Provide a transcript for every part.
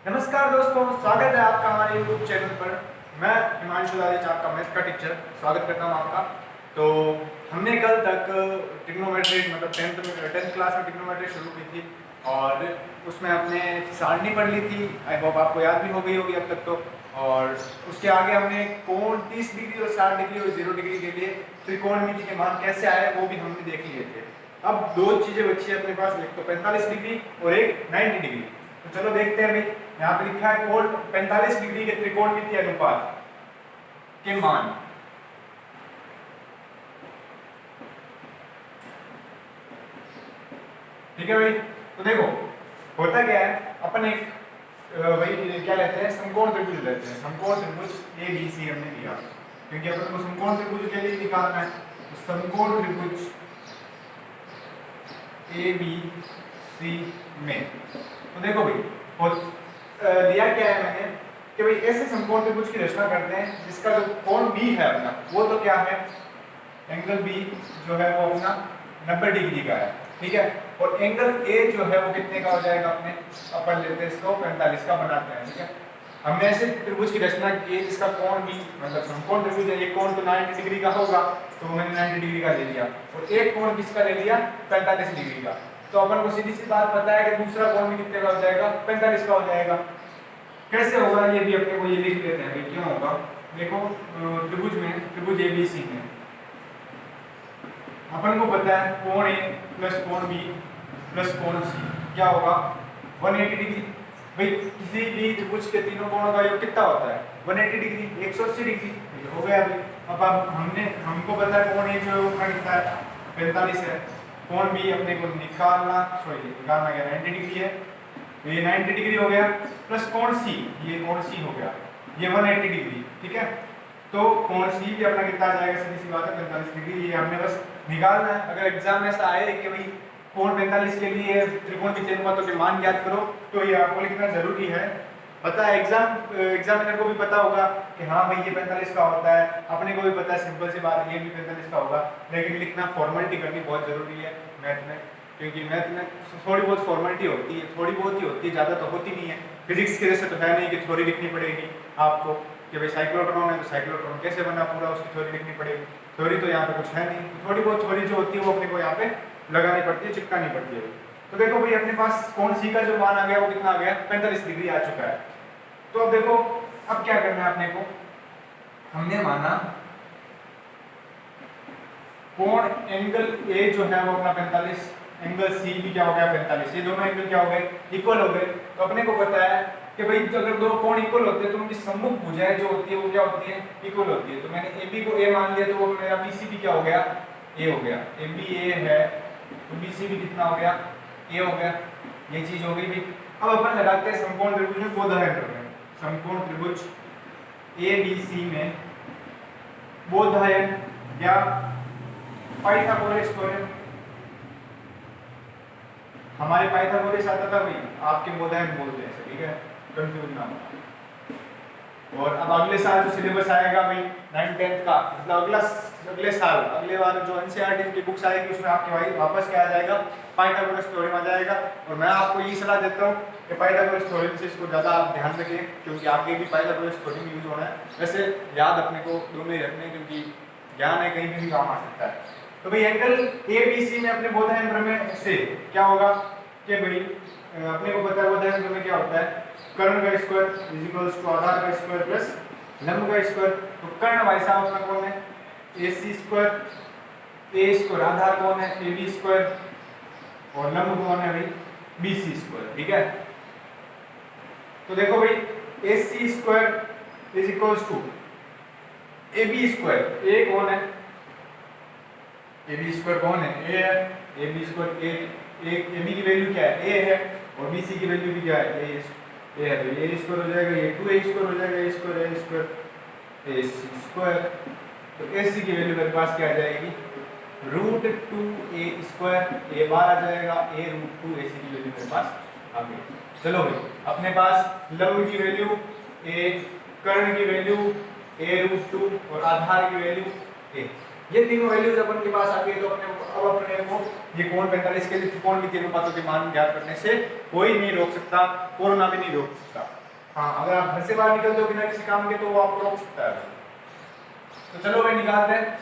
नमस्कार दोस्तों, स्वागत है आपका हमारे YouTube चैनल पर। मैं हिमांशु लालिच, आपका मैथ का टीचर, स्वागत करता हूं आपका। तो हमने कल तक ट्रिग्नोमेट्री मतलब टेंथ क्लास में ट्रिग्नोमेट्री शुरू की थी और उसमें अपने सारणी पढ़ ली थी। आई होप आपको याद भी हो गई होगी अब तक तो। और उसके आगे हमने कोण 30 डिग्री और 60 डिग्री और 0 डिग्री के लिए त्रिकोणमिति के मान कैसे आए वो भी हमने देख लिए थे। अब दो चीज़ें बची है अपने पास, एक तो 45 डिग्री और एक 90 डिग्री। तो चलो देखते हैं भाई। यहाँ पे लिखा है कोण 45 डिग्री के त्रिकोणमितीय अनुपात के मान। ठीक है भाई, तो देखो होता क्या है, अपन एक भाई क्या लेते हैं, समकोण त्रिभुज लेते हैं। समकोण त्रिभुज ए बी सी हमने लिया क्योंकि अपन को समकोण त्रिभुज के लिए निकालना है। तो समकोण त्रिभुज ए बी सी में तो देखो भाई लिया क्या है मैंने कि भाई ऐसे समकोण त्रिभुज की रचना करते हैं जिसका जो कोण बी है अपना वो तो क्या है, एंगल बी जो है वो अपना 90 डिग्री का है। ठीक है, और एंगल ए जो है वो कितने का हो जाएगा, अपने अपन लेते हैं इसको 45 का बनाते हैं। ठीक है, हमने ऐसे त्रिभुज की रचना की है जिसका कोण बी मतलब समकोण त्रिभुज है, एक कोण तो 90 डिग्री का होगा तो मैंने 90 डिग्री का ले लिया और एक कोण किसका ले लिया, 45 डिग्री का। तो अपन को सीधी सी बात पता है कि दूसरा कोण भी कितने का हो जाएगा, 45 का हो जाएगा। कैसे होगा ये भी अपने को ये लिख लेते हैं भाई, क्यों होगा। देखो त्रिभुज में, त्रिभुज एबीसी में अपन को पता है कोण ए प्लस कोण बी प्लस कोण सी क्या होगा, 180 डिग्री। भाई किसी भी त्रिभुज के तीनों कोणों का योग कितना होता है, 180 डिग्री, 180 डिग्री। हो गया भाई। अब हमको पता है कोण ए जो है वो कितना है, 45 है। कोण बी अपने को निकालना क्या 90 डिग्री है, तो ये 90 डिग्री हो गया प्लस कोण सी, ये कोण सी हो गया, ये 180 डिग्री। ठीक है, तो कोण सी भी अपना कितना आ जाएगा, सीधी सी बात है 45 डिग्री। ये हमने बस निकालना है। अगर एग्जाम में ऐसा आए कि भाई कोण 45 के लिए त्रिकोणमितीय अनुपातों के मान ज्ञात करो, तो ये आपको लिखना जरूरी है। पता है एग्जामिनर को भी पता होगा कि हाँ भाई ये 45 का होता है, अपने को भी पता है, सिंपल सी बात है, ये भी 45 का होगा। लेकिन लिखना, फॉर्मेलिटी करनी बहुत जरूरी है मैथ में, क्योंकि मैथ में थोड़ी बहुत फॉर्मेलिटी होती है, थोड़ी बहुत ही होती है, ज़्यादा तो होती नहीं है। फिजिक्स के जैसे तो है नहीं कि थ्योरी लिखनी पड़ेगी आपको कि भाई साइक्लोट्रॉन है तो साइक्लोट्रॉन कैसे बना पूरा उसकी थ्योरी लिखनी पड़ेगी। थ्योरी तो यहाँ पे कुछ है नहीं, तो थोड़ी बहुत थ्योरी जो होती है वो अपने को यहाँ पे लगानी पड़ती है, चिपकानी पड़ती है। तो देखो भाई अपने पास कोण सी का जो मान आ गया वो कितना आ गया, 45 डिग्री आ चुका है। तो अब देखो अब क्या करना है अपने को, हमने माना कोण एंगल ए जो है वो अपना 45, एंगल सी भी क्या हो गया 45, ये दोनों एंगल क्या हो गए, इक्वल हो गए। तो अपने को पता है कि भाई अगर दो कोण इक्वल होते हैं तो उनकी सम्मुख भुजाएं जो होती है वो क्या होती है, इक्वल होती है। तो मैंने ए बी को ए मान लिया तो वो मेरा बी सी भी क्या हो गया, ए हो गया। ए बी ए है तो बी सी भी कितना हो गया, ए हो गया। ये चीज हो गई भाई। अब अपन लगाते हैं समकोण त्रिभुज में बोधायन प्रमेय। समकोण त्रिभुज ए बी सी में बोधायन या पाइथागोरस थ्योरम, हमारे पाइथागोरस आता था भाई, आपके बोधायन बोलते हैं, ठीक है, कंफ्यूज ना हो। और अब अगले साल जो सिलेबस आएगा भाई 9th 10th का, मतलब अगले साल अगले बार जो एनसीईआरटी की बुक्स आएगी उसमें आपके भाई वापस क्या आ जाएगा, पाइथागोरस थ्योरम आ जाएगा। और मैं आपको यही सलाह देता हूँ कि पाइथागोरस थ्योरम से इसको ज़्यादा आप ध्यान रखें, क्योंकि आगे भी पाइथागोरस थ्योरम यूज होना है। वैसे याद अपने को दोनों ही रखने, क्योंकि ज्ञान है, कहीं भी काम आ सकता है। तो भाई एंगल ए बी सी में अपने बोधायन प्रमेय से क्या होगा कि भाई अपने को पता है बोधायन प्रमेय क्या होता है, कर्ण का स्क्वायर इज इक्वल्स टू आधार का स्क्वायर प्लस लंब का स्क्वायर। तो कर्ण भाई साहब अपना कौन है, ए सी स्क्वायर, ए स्क्वायर आधार कौन है, ए बी स्क्वायर, और लंब कौन है भाई, बी सी स्क्वायर। ठीक है, तो देखो भाई A C square is equals to A B square, A कौन है, ए बी स्क्वायर कौन है, ए है, A B square A B की वैल्यू क्या है, ए है, और बी सी की वैल्यू भी क्या है, ए है। तो ये स्क्वायर हो जाएगा, ये 2a स्क्वायर हो जाएगा, ए स्क्वायर ए सी स्क्वायर। तो ए सी की वैल्यू मेरे पास क्या आ जाएगी, √2a स्क्वायर, ए बार आ जाएगा, a √2 ए सी की वैल्यू मेरे पास आ गई। चलो भाई अपने पास लंब की वैल्यू a, कर्ण की वैल्यू a √2 और आधार की वैल्यू a। ये तीनों वैल्यूज अपन के पास आ गई, तो अब अपने को ये कोण 45 के लिए त्रिकोण के अनुपातों के मान ज्ञात करने से कोई नहीं रोक सकता, कोरोना भी नहीं रोक सकता। हाँ, अगर आप घर से बाहर निकलते हो बिना किसी काम के तो वो आपको रोक सकता है। तो चलो भाई निकालते हैं।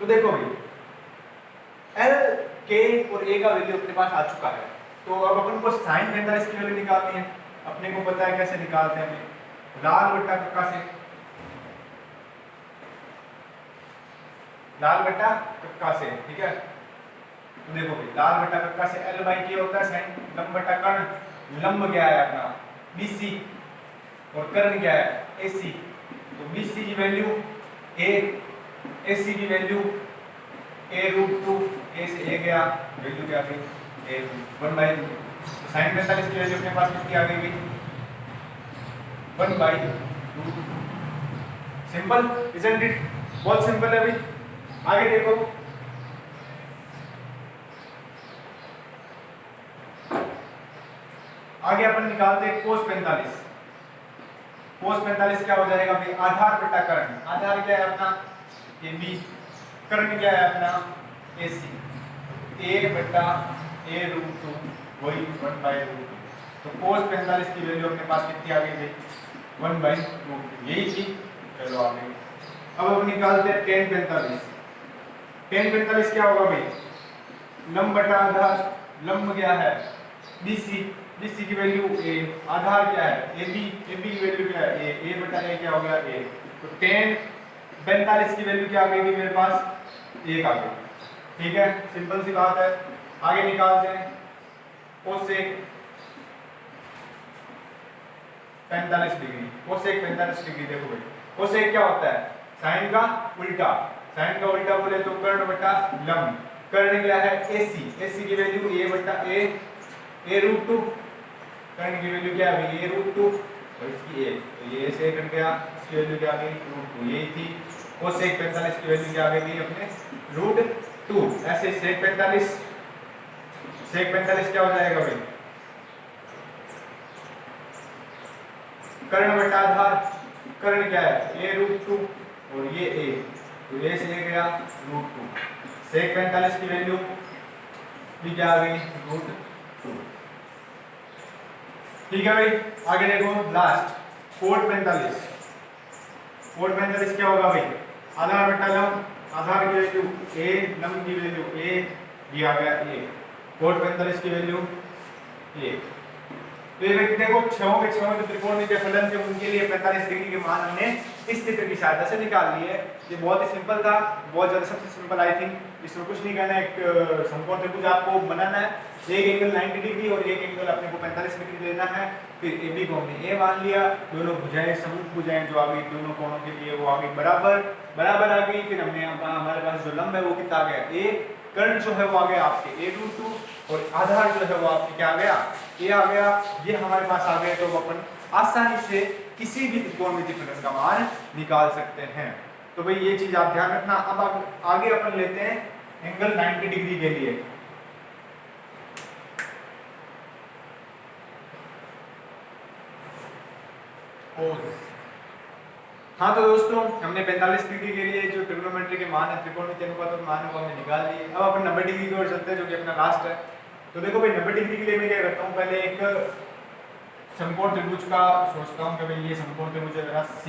तो देखो भाई L, K और A का वैल्यू अपने पास आ चुका है, तो अब अपन को sin 45 की वैल्यू निकालनी है। अपने को पता है कैसे निकालते हैं, लाल बट्टा कक्का से, लाल बट्टा कक्का से, ठीक है। तो देखो भाई लाल बट्टा कक्का से L बाई K होता है sin, लंब बट्टा कर्ण, लंब क्या है अपना BC और कर्ण क्या है AC, तो BC की वैल्यू A, AC की वैल्यू A√2, A से A गया, वैल्यू क्या गई A1/2, तो sin 45 की वैल्यू अपने पास कितनी आ गई 1/2। Simple, isn't it? बहुत सिंपल है भाई। आगे देखो, आगे अपन निकालते हैं cos 45। cos 45 क्या हो जाएगा भाई, आधार बटा कर्ण, आधार क्या है अपना AB, कर्ण क्या है अपना AC, A बटा A√2 वही 1/2। तो cos 45 की वैल्यू अपने पास कितनी आ गई भाई 1/2, यही थी। चलो आगे, अब हम निकालते हैं tan 45। tan 45 क्या होगा भाई, लंब बटा आधार, लंब क्या है BC, BC की वैल्यू A, आधार क्या है AB, AB की वैल्यू क्या है A, A बटा A क्या हो गया A, तो tan 45 की वैल्यू क्या आ गई मेरे पास 1 आ गई, ठीक है। सिंपल सी बात है। आगे निकालते हैं कोसेक 45 डिग्री, कोसेक 45 डिग्री। देखो भाई कोसेक क्या होता है, साइन का उल्टा, साइन का उल्टा बोले तो कर्ण बटा लंब, कर्ण क्या है AC, AC की वैल्यू A बटा A, A√2, कर्ण की वैल्यू क्या है A√2 और इसकी A, तो ये से कट गया, इसकी वैल्यू क्या आ गई √2, यही थी। कोसेक 45 की वैल्यू क्या आ गई अपने √2। ऐसे सेक 45, सेक 45 क्या हो जाएगा भाई, कर्ण बटा आधार, कर्ण क्या है A√2 और ये A, तो A से A गया √2, सेक 45 की वैल्यू भी क्या आ गई √2, ठीक है भाई। आगे देखो लास्ट कोट 45। कोट 45 क्या होगा भाई, आधार बटा लंब, आधार की वैल्यू A, लंब की वैल्यू A, ये आ गया A, कोट 45 की वैल्यू A। तो ये देखो छहों के छहों जो त्रिकोणमितीय फलन थे उनके लिए 45 डिग्री के मान हमने इस चित्र की सहायता से निकाल लिए। ये बहुत ही सिंपल था, बहुत ज्यादा सबसे सिंपल आई थिंक, इसमें कुछ नहीं करना है। एक समकोण त्रिभुज आपको बनाना है, एक एंगल 90 डिग्री और एक एंगल अपने को 45 डिग्री देना है। फिर AB को हमने A मान लिया, दोनों भुजाएं समूह भुजाएं जो आ गई दोनों कोणों के लिए वो आ गई बराबर, बराबर आ गई। फिर हमने हमारे पास जो लंब है वो कितना आ गया A, कर्ण जो है वो आ गया आपके A√2 और आधार जो है वो आपके क्या आ गया A आ गया। ये हमारे पास आ गए तो अपन आसानी से किसी भी त्रिकोणमितीय फलन का मान निकाल सकते हैं। तो भाई ये चीज आप ध्यान रखना। अब आगे अपन लेते हैं एंगल 90 डिग्री के लिए। हाँ तो दोस्तों हमने 45 डिग्री के लिए जो ट्रिग्नोमेट्री के मान है, त्रिकोणमितीय अनुपातों के मान है वो हमने निकाल लिए। अब अपन 90 डिग्री की ओर चलते हैं जो कि अपना लास्ट है। तो देखो भाई 90 डिग्री के लिए मैं क्या करता हूँ, पहले एक समकोण त्रिभुज का सोचता हूँ कि भाई ये समकोण त्रिभुज है मेरा C,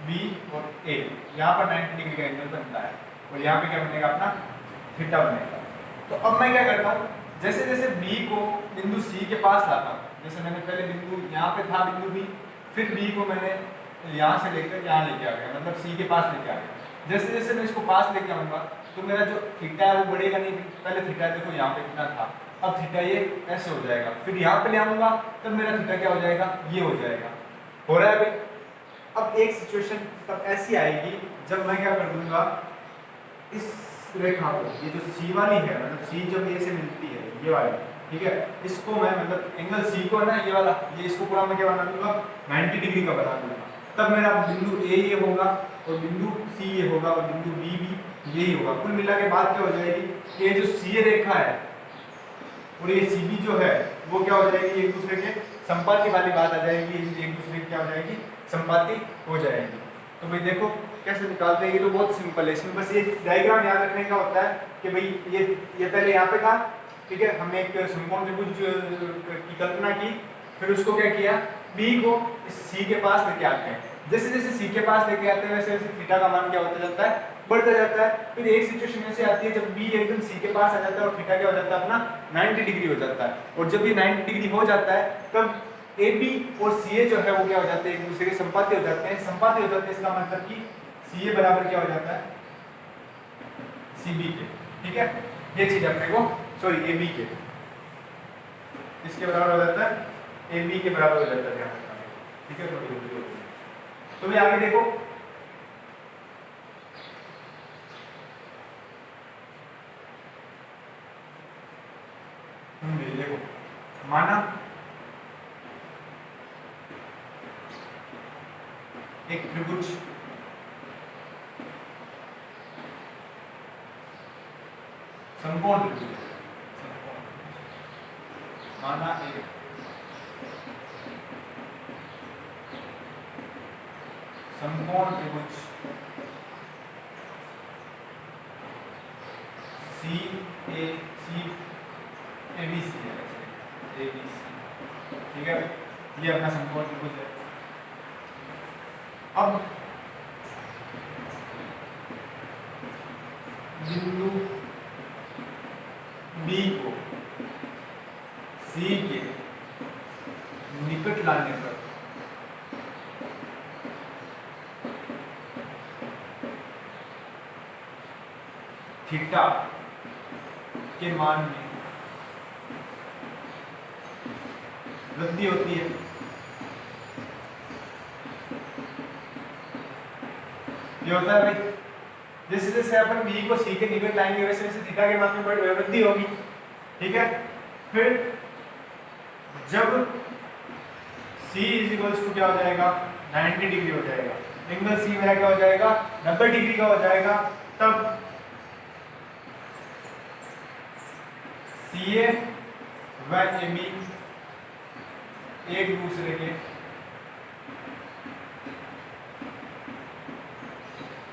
B और A। यहाँ पर 90 डिग्री का एंगल बनता है और यहाँ पे क्या बनेगा अपना थीटा बनेगा। तो अब मैं क्या करता हूँ, जैसे जैसे B को बिंदु C के पास लाता हूँ, जैसे मैंने पहले बिंदु यहाँ पे था बिंदु B, फिर B को मैंने यहाँ से लेकर यहाँ लेके आ गया, मतलब C के पास लेके आ गया। जैसे जैसे मैं इसको पास लेके आऊंगा तो मेरा जो थीटा है वो बढ़ेगा नहीं। पहले थीटा देखो यहाँ पे कितना था, अब थीटा ये ऐसे हो जाएगा। फिर यहाँ पे ले आऊंगा तब मेरा थीटा क्या हो जाएगा, ये हो जाएगा। हो रहा है भाई। अब एक सिचुएशन तब ऐसी आएगी जब मैं क्या कर दूंगा, इस रेखा को, ये जो C वाली है, मतलब C जब A से मिलती है ये वाली, ठीक है, इसको मैं मतलब एंगल C को है ना ये वाला, ये इसको पूरा मैं क्या बना दूंगा 90 डिग्री का बना दूंगा। तब मेरा बिंदु A ये होगा और बिंदु C ये होगा और बिंदु B भी यही होगा। कुल मिला के बात क्या हो जाएगी कि ये जो C रेखा है और ये CB जो है वो क्या हो जाएगी, एक दूसरे के संपर्क वाली बात आ जाएगी, एक दूसरे क्या हो जाएगी, संपाति हो जाएगी। तो भाई देखो कैसे निकालते हैं, ये तो बहुत सिंपल है। इसमें बस ये डायग्राम याद रखने का होता है कि भाई ये पहले यहाँ पे था, ठीक है, हमने एक समकोण त्रिभुज की कल्पना की, फिर उसको क्या किया, बी को इस सी के पास लेके आते हैं। जैसे जैसे सी के पास लेके आते हैं वैसे वैसे थीटा का मान क्या होता जाता है, बढ़ता जाता है। फिर एक सिचुएशन ऐसे आती है जब बी एकदम सी के पास आ जाता है और थीटा क्या हो जाता है अपना 90 डिग्री हो जाता है। और जब ये 90 डिग्री हो जाता है तब ए बी और सी ए जो है वो क्या हो जाते हैं, एक दूसरे के संपाती हो जाते हैं। संपाती हो जाते हैं इसका मतलब कि सी ए बराबर क्या हो जाता है, सी बी के, ठीक है। ये चीज अपने को सॉरी ए बी के, इसके बराबर हो जाता है, ए बी के बराबर हो जाता है, ध्यान रखना, ठीक है। थोड़ी जल्दी होती है। तो भी आगे देखो, देखो माना एक त्रिभुज समकोण त्रिभुज, माना एक समकोण त्रिभुज सी ए बी सी है, ए बी सी, ठीक है। ये अपना समकोण त्रिभुज है। अब बिंदु बी को सी के निकट लाने पर थीटा के मान में वृद्धि होती है। ये होता है भाई, जैसे जैसे अपन बी को सी के निकट लाएंगे वैसे वैसे थीटा के मान में वृद्धि होगी, ठीक है। फिर जब c इज इक्वल्स टू क्या हो जाएगा, 90 डिग्री हो जाएगा, एंगल सी मेरा क्या हो जाएगा, 90 डिग्री का हो जाएगा, तब सी ए व ए बी एक दूसरे के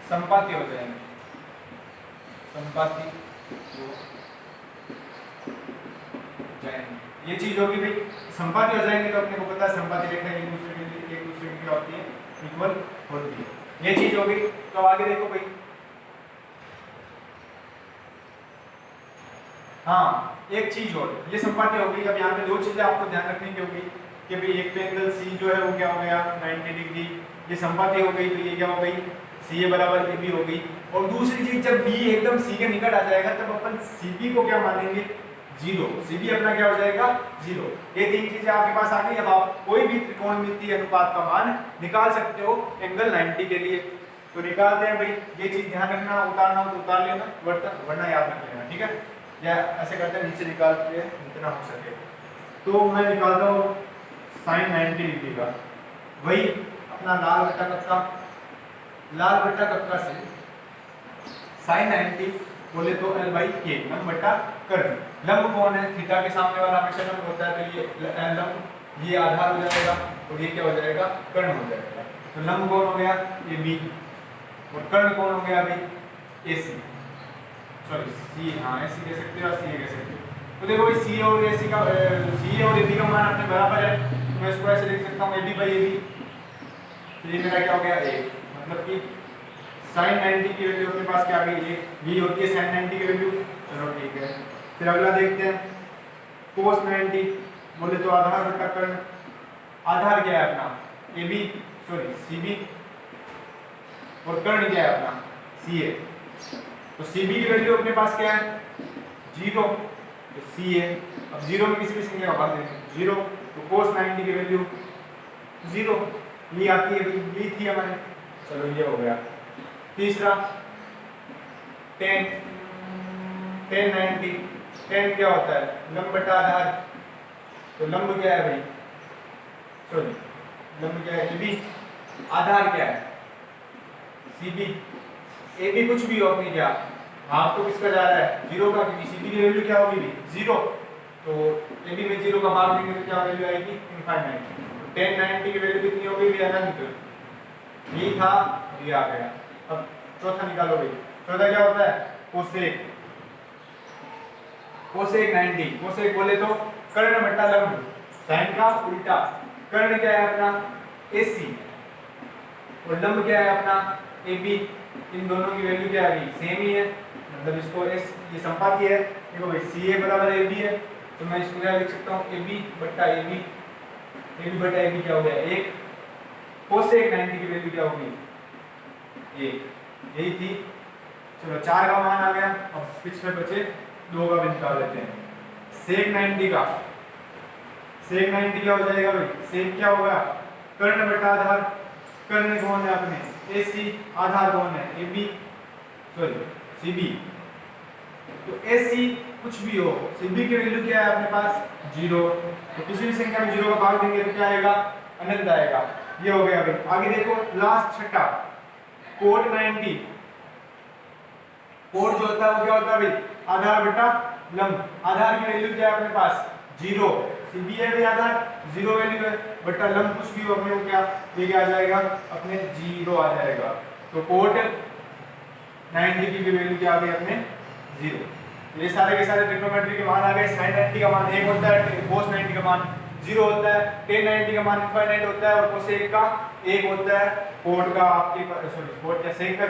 संपाती हो जाएंगे, संपाती हो जाएंगे। ये चीज होगी भाई, संपाती हो जाएंगे तो अपने को पता है संपाती रेखा एक दूसरे की क्या होती है, इक्वल होती है। ये चीज होगी। तो आगे देखो भाई, हाँ एक चीज और, ये संपाती हो गई। अब यहाँ पे दो चीजें आपको ध्यान रखने की होगी कि भाई एक पे एंगल सी जो है वो क्या हो गया 90 डिग्री, ये संपाती हो गई, तो ये क्या हो गई, सी ए बराबर ए बी हो गई। और दूसरी चीज, जब बी एकदम सी के निकट आ जाएगा तब अपन सी बी को क्या मानेंगे, जीरो। सी बी अपना क्या हो जाएगा, जीरो। ये तीन चीजें आपके पास आ गई। अब आप कोई भी त्रिकोणमितीय अनुपात का मान निकाल सकते हो एंगल 90 के लिए। तो निकालते हैं भाई, ये चीज ध्यान रखना, उतारना हो तो उतार लेना, वरना याद रख लेना, ठीक है। या ऐसे करते हैं, नीचे निकालते हैं जितना हो सके। तो मैं निकालता हूँ साइन 90 डिग्री का, वही अपना लाल बट्टा कक्का, लाल बट्टा कक्का से साइन 90 बोले तो L बाई के, लंब बट्टा कर्ण। लंब कौन है, थीटा के सामने वाला हमेशा लंब होता है, तो ये लंब, ये आधार हो जाएगा और ये क्या हो जाएगा, कर्ण हो जाएगा। तो लंब कौन हो गया, ये बी, और कर्ण कौन हो गया भाई, ए सी, सॉरी सी, हाँ ऐसी कह सकते हो, सी कह सकते हो। तो देखो भाई सी और ए सी का, सी और ए बी का मान अपने बराबर है, तो मैं इसको ऐसे लिख सकता हूँ A B by A B. तो ये मेरा क्या हो गया, ए, मतलब कि साइन 90 की वैल्यू अपने पास क्या आ गई, ये होती है साइन 90 की वैल्यू। चलो ठीक है, फिर अगला देखते हैं कोस 90 बोले तो आधार बट्टा कर्ण। आधार क्या है अपना, A B, sorry C B, और कर्ण क्या है अपना, सी ए। तो सी बी की वैल्यू अपने पास क्या है, जीरो, तो सी ए, अब जीरो में किसी भी संख्या का भाग देंगे, जीरो, तो कोस 90 की वैल्यू जीरो, ये आती है, ये थी हमारे। चलो ये हो गया। तीसरा टेन, 90, टेन क्या होता है, लंब बटा आधार। तो लंब क्या है भाई, सॉरी लंब क्या है, ए बी, आधार क्या है, सी बी। ए बी कुछ भी हो अपनी, क्या हाफ तो किसका जा रहा है, जीरो का, क्योंकि सी बी की वैल्यू क्या होगी, जीरो। तो ए बी में जीरो का भाग देंगे तो क्या वैल्यू आएगी, इनफाइनाइट। tan 90 की वैल्यू कितनी होगी भी अनंत, ये था ये आ गया। अब चौथा निकालो भाई, चौथा क्या होता है कोसेक, कोसेक 90, कोसेक बोले तो कर्ण बट्टा लंब, साइन का उल्टा, कर्ण क्या है अपना AC और लंब क्या है अपना AB, इन दोनों की वैल्यू क्या आ गई सेम ही है, मतलब इसको S ये संपाती है, देखो भाई CA बराबर AB है, तो मैं इसको क्या लिख सकता हूँ AB बट्टा AB, AB बट्टा AB क्या हो गया 1, कोसेक 90 की वैल्यू क्या होगी 1, यही थी। चलो 4 का मान आ गया, अब पिछले बचे 2 का भी निकाल लेते हैं। सेक 90 का, सेक 90 क्या हो जाएगा भाई, सेक क्या होगा कर्ण बटा आधार, कर्ण कौन है अपने AC, आधार कौन है AB सॉरी CB, तो AC कुछ भी हो CB की वैल्यू क्या है अपने पास 0, तो किसी भी संख्या में 0 का भाग देंगे तो क्या आएगा अनंत आएगा, ये हो गया भाई। आगे देखो लास्ट छठा कोट 90, कोट जो होता है वो क्या होता है भाई आधार बटा लंब, आधार की वैल्यू क्या है अपने पास 0, CB है भाई आधार 0 वैल्यू है, बटा लंब कुछ भी हो अपने को क्या ये क्या आ जाएगा अपने 0 आ जाएगा, तो कोट 90 की भी वैल्यू क्या आ गई अपने 0। ये सारे के सारे ट्रिग्नोमेट्री के मान आ गए। sin 90 का मान 1 होता है, cos 90 का मान 0 होता है, tan 90 का मान इनफाइनाइट होता है और cosec का 1 होता है, कोट का आपके सॉरी कोट का sec का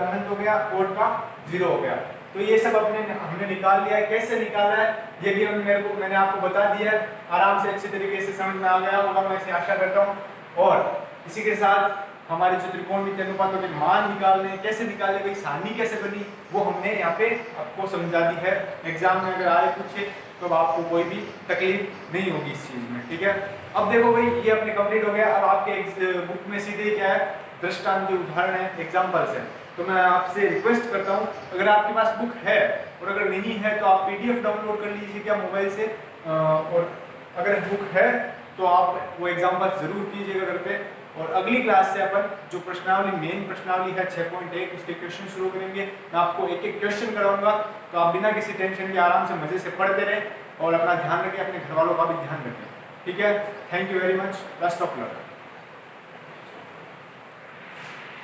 अनंत हो गया, कोट का 0 हो गया। तो ये सब हमने निकाल लिया है, कैसे निकाला है ये भी मैंने आपको बता दिया है, आराम से अच्छे तरीके से समझ में आ गया होगा मैं ऐसे आशा करता हूँ। और इसी के साथ हमारे जो त्रिकोणमितीय अनुपातों के मान निकालने कैसे निकाले भाई सारणी कैसे बनी वो हमने यहाँ पे आपको समझा दी है। एग्जाम में अगर आए पूछे तो आपको कोई भी तकलीफ नहीं होगी इस चीज में, ठीक है। अब देखो भाई ये अपने कंप्लीट हो गया। अब आपके बुक में सीधे क्या है दृष्टांत के उदाहरण है, एग्जाम्पल्स है। तो मैं आपसे रिक्वेस्ट करता हूँ अगर आपके पास बुक है और अगर नहीं है तो आप PDF डाउनलोड कर लीजिए क्या मोबाइल से, और अगर बुक है तो आप वो एग्जाम्पल जरूर कीजिएगा घर पे। और अगली क्लास से अपन जो प्रश्नावली मेन प्रश्नावली है 6.1 उसके क्वेश्चन शुरू करेंगे। मैं आपको एक एक क्वेश्चन कराऊंगा, तो आप बिना किसी टेंशन के आराम से मजे से पढ़ते रहें और अपना ध्यान रखें, अपने घर वालों का भी ध्यान रखें, ठीक है। Thank you very much, best of luck.